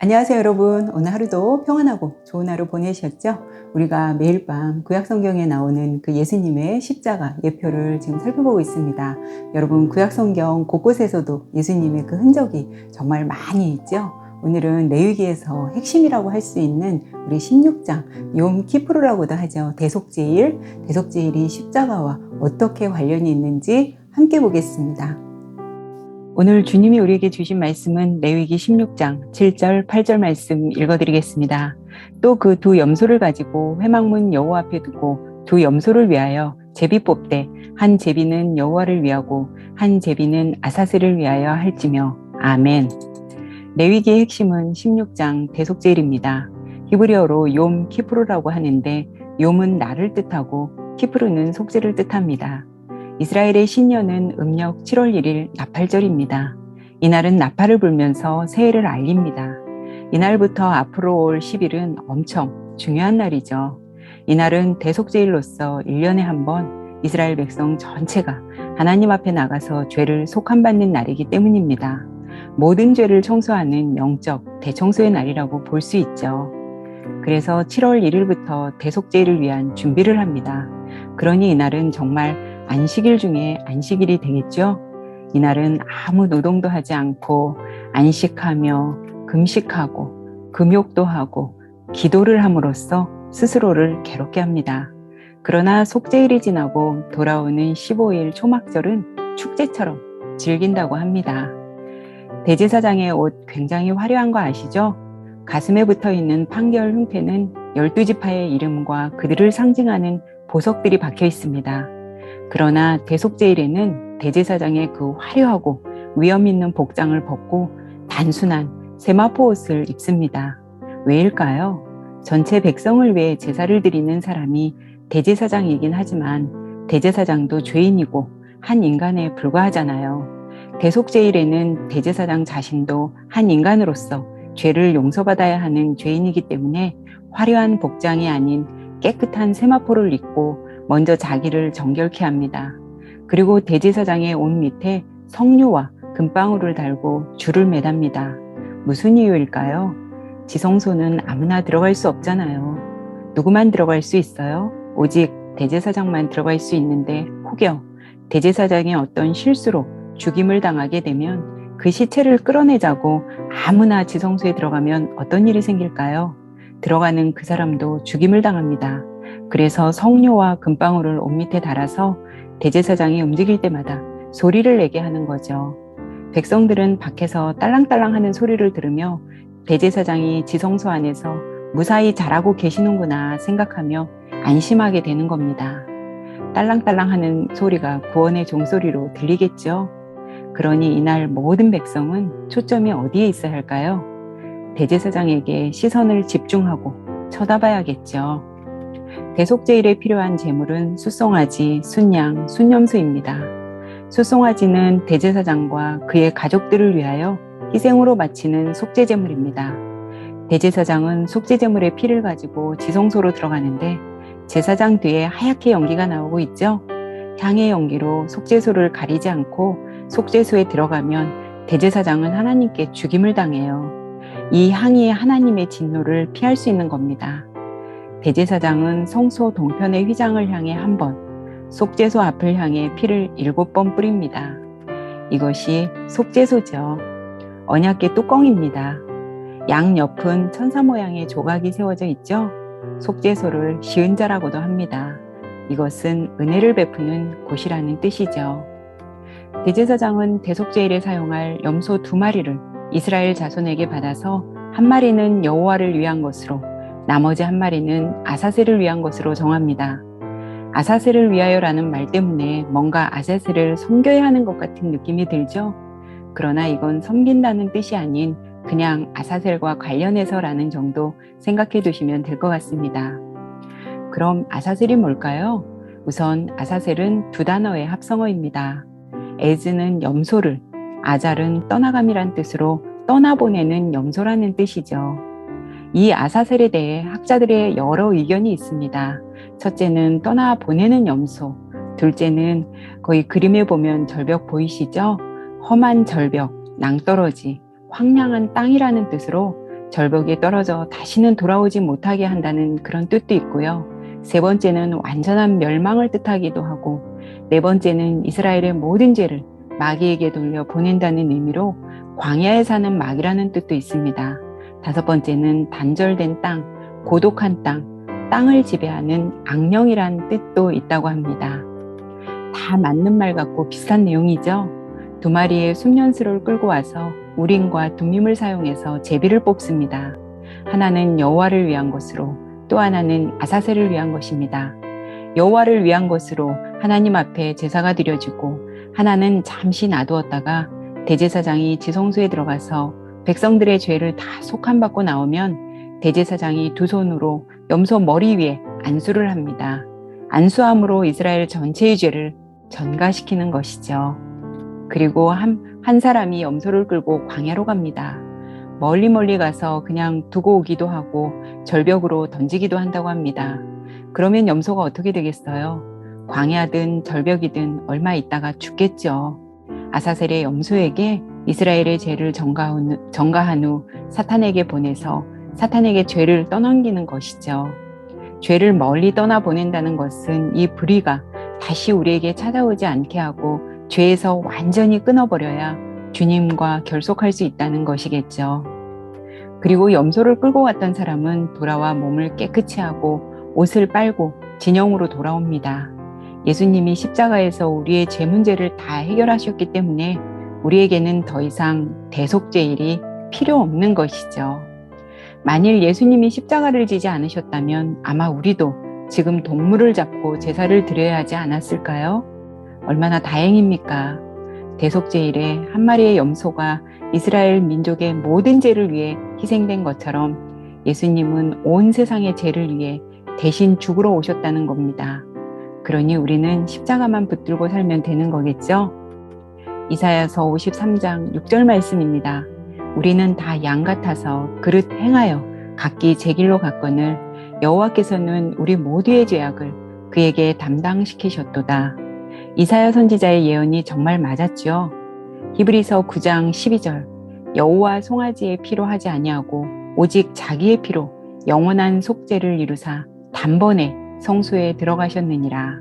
안녕하세요 여러분. 오늘 하루도 평안하고 좋은 하루 보내셨죠? 우리가 매일 밤 구약성경에 나오는 그 예수님의 십자가 예표를 지금 살펴보고 있습니다. 여러분 구약성경 곳곳에서도 예수님의 그 흔적이 정말 많이 있죠? 오늘은 레위기에서 핵심이라고 할 수 있는 우리 16장 욤 키프루라고도 하죠. 대속제일이 십자가와 어떻게 관련이 있는지 함께 보겠습니다. 오늘 주님이 우리에게 주신 말씀은 레위기 16장 7절 8절 말씀 읽어드리겠습니다. 또 그 두 염소를 가지고 회막문 여호와 앞에 두고 두 염소를 위하여 제비 뽑되 한 제비는 여호와를 위하고 한 제비는 아사셀을 위하여 할지며. 아멘. 레위기의 핵심은 16장 대속제일입니다. 히브리어로 욤 키프루라고 하는데 욤은 날을 뜻하고 키프루는 속죄를 뜻합니다. 이스라엘의 신년은 음력 7월 1일 나팔절입니다. 이날은 나팔을 불면서 새해를 알립니다. 이날부터 앞으로 올 10일은 엄청 중요한 날이죠. 이날은 대속제일로서 1년에 한 번 이스라엘 백성 전체가 하나님 앞에 나가서 죄를 속함받는 날이기 때문입니다. 모든 죄를 청소하는 영적 대청소의 날이라고 볼 수 있죠. 그래서 7월 1일부터 대속제일을 위한 준비를 합니다. 그러니 이날은 정말 안식일 중에 안식일이 되겠죠. 이날은 아무 노동도 하지 않고 안식하며 금식하고 금욕도 하고 기도를 함으로써 스스로를 괴롭게 합니다. 그러나 속죄일이 지나고 돌아오는 15일 초막절은 축제처럼 즐긴다고 합니다. 대제사장의 옷 굉장히 화려한 거 아시죠? 가슴에 붙어있는 판결 흉패는 12지파의 이름과 그들을 상징하는 보석들이 박혀 있습니다. 그러나 대속제일에는 대제사장의 그 화려하고 위험 있는 복장을 벗고 단순한 세마포 옷을 입습니다. 왜일까요? 전체 백성을 위해 제사를 드리는 사람이 대제사장이긴 하지만 대제사장도 죄인이고 한 인간에 불과하잖아요. 대속제일에는 대제사장 자신도 한 인간으로서 죄를 용서받아야 하는 죄인이기 때문에 화려한 복장이 아닌 깨끗한 세마포를 입고 먼저 자기를 정결케 합니다. 그리고 대제사장의 옷 밑에 석류와 금방울을 달고 줄을 매답니다. 무슨 이유일까요? 지성소는 아무나 들어갈 수 없잖아요. 누구만 들어갈 수 있어요? 오직 대제사장만 들어갈 수 있는데 혹여 대제사장의 어떤 실수로 죽임을 당하게 되면 그 시체를 끌어내자고 아무나 지성소에 들어가면 어떤 일이 생길까요? 들어가는 그 사람도 죽임을 당합니다. 그래서 석류와 금방울을 옷 밑에 달아서 대제사장이 움직일 때마다 소리를 내게 하는 거죠. 백성들은 밖에서 딸랑딸랑 하는 소리를 들으며 대제사장이 지성소 안에서 무사히 잘하고 계시는구나 생각하며 안심하게 되는 겁니다. 딸랑딸랑 하는 소리가 구원의 종소리로 들리겠죠. 그러니 이날 모든 백성은 초점이 어디에 있어야 할까요? 대제사장에게 시선을 집중하고 쳐다봐야겠죠. 대속제일에 필요한 제물은 숫송아지, 순양, 순염소입니다. 숫송아지는 대제사장과 그의 가족들을 위하여 희생으로 바치는 속죄제물입니다. 대제사장은 속죄제물의 피를 가지고 지성소로 들어가는데 제사장 뒤에 하얗게 연기가 나오고 있죠. 향의 연기로 속죄소를 가리지 않고 속죄소에 들어가면 대제사장은 하나님께 죽임을 당해요. 이 향이 하나님의 진노를 피할 수 있는 겁니다. 대제사장은 성소 동편의 휘장을 향해 한 번, 속죄소 앞을 향해 피를 7번 뿌립니다. 이것이 속죄소죠. 언약궤 뚜껑입니다. 양 옆은 천사 모양의 조각이 세워져 있죠. 속죄소를 시은자라고도 합니다. 이것은 은혜를 베푸는 곳이라는 뜻이죠. 대제사장은 대속제일에 사용할 염소 2마리를 이스라엘 자손에게 받아서 한 마리는 여호와를 위한 것으로 나머지 한 마리는 아사셀을 위한 것으로 정합니다. 아사셀을 위하여라는 말 때문에 뭔가 아사셀을 섬겨야 하는 것 같은 느낌이 들죠? 그러나 이건 섬긴다는 뜻이 아닌 그냥 아사셀과 관련해서라는 정도 생각해 두시면 될 것 같습니다. 그럼 아사셀이 뭘까요? 우선 아사셀은 2단어의 합성어입니다. 에즈는 염소를, 아잘은 떠나감이란 뜻으로 떠나보내는 염소라는 뜻이죠. 이 아사셀에 대해 학자들의 여러 의견이 있습니다. 첫째는 떠나보내는 염소, 둘째는 거의 그림에 보면 절벽 보이시죠? 험한 절벽, 낭떠러지, 황량한 땅이라는 뜻으로 절벽에 떨어져 다시는 돌아오지 못하게 한다는 그런 뜻도 있고요. 세 번째는 완전한 멸망을 뜻하기도 하고, 네 번째는 이스라엘의 모든 죄를 마귀에게 돌려 보낸다는 의미로 광야에 사는 마귀라는 뜻도 있습니다. 다섯 번째는 단절된 땅, 고독한 땅을 지배하는 악령이란 뜻도 있다고 합니다. 다 맞는 말 같고 비슷한 내용이죠. 두 마리의 순년수를 끌고 와서 우림과 둠밈을 사용해서 제비를 뽑습니다. 하나는 여호와를 위한 것으로, 또 하나는 아사셀을 위한 것입니다. 여호와를 위한 것으로 하나님 앞에 제사가 드려지고, 하나는 잠시 놔두었다가 대제사장이 지성소에 들어가서 백성들의 죄를 다 속함받고 나오면 대제사장이 두 손으로 염소 머리 위에 안수를 합니다. 안수함으로 이스라엘 전체의 죄를 전가시키는 것이죠. 그리고 한 사람이 염소를 끌고 광야로 갑니다. 멀리 가서 그냥 두고 오기도 하고 절벽으로 던지기도 한다고 합니다. 그러면 염소가 어떻게 되겠어요? 광야든 절벽이든 얼마 있다가 죽겠죠. 아사셀의 염소에게 이스라엘의 죄를 전가한 후 사탄에게 보내서 사탄에게 죄를 떠넘기는 것이죠. 죄를 멀리 떠나보낸다는 것은 이 불의가 다시 우리에게 찾아오지 않게 하고 죄에서 완전히 끊어버려야 주님과 결속할 수 있다는 것이겠죠. 그리고 염소를 끌고 갔던 사람은 돌아와 몸을 깨끗이 하고 옷을 빨고 진영으로 돌아옵니다. 예수님이 십자가에서 우리의 죄 문제를 다 해결하셨기 때문에 우리에게는 더 이상 대속죄일이 필요 없는 것이죠. 만일 예수님이 십자가를 지지 않으셨다면 아마 우리도 지금 동물을 잡고 제사를 드려야 하지 않았을까요? 얼마나 다행입니까? 대속죄일에 한 마리의 염소가 이스라엘 민족의 모든 죄를 위해 희생된 것처럼 예수님은 온 세상의 죄를 위해 대신 죽으러 오셨다는 겁니다. 그러니 우리는 십자가만 붙들고 살면 되는 거겠죠? 이사야서 53장 6절 말씀입니다. 우리는 다 양 같아서 그릇 행하여 각기 제 길로 갔거늘 여호와께서는 우리 모두의 죄악을 그에게 담당시키셨도다. 이사야 선지자의 예언이 정말 맞았죠. 히브리서 9장 12절 여호와 송아지의 피로 하지 아니하고 오직 자기의 피로 영원한 속죄를 이루사 단번에 성소에 들어가셨느니라.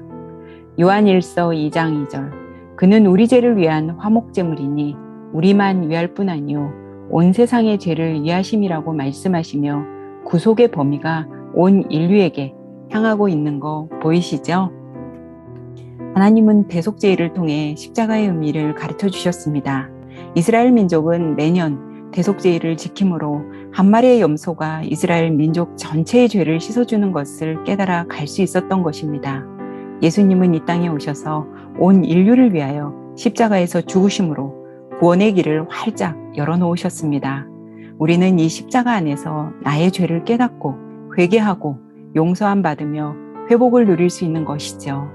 요한일서 2장 2절 그는 우리 죄를 위한 화목제물이니 우리만 위할 뿐 아니요 온 세상의 죄를 위하심이라고 말씀하시며 구속의 범위가 온 인류에게 향하고 있는 거 보이시죠? 하나님은 대속죄일을 통해 십자가의 의미를 가르쳐 주셨습니다. 이스라엘 민족은 매년 대속죄일을 지킴으로 한 마리의 염소가 이스라엘 민족 전체의 죄를 씻어주는 것을 깨달아 갈 수 있었던 것입니다. 예수님은 이 땅에 오셔서 온 인류를 위하여 십자가에서 죽으심으로 구원의 길을 활짝 열어놓으셨습니다. 우리는 이 십자가 안에서 나의 죄를 깨닫고 회개하고 용서함 받으며 회복을 누릴 수 있는 것이죠.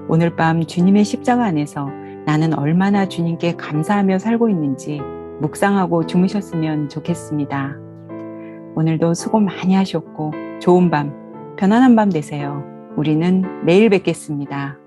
오늘 밤 주님의 십자가 안에서 나는 얼마나 주님께 감사하며 살고 있는지 묵상하고 주무셨으면 좋겠습니다. 오늘도 수고 많이 하셨고 좋은 밤, 편안한 밤 되세요. 우리는 내일 뵙겠습니다.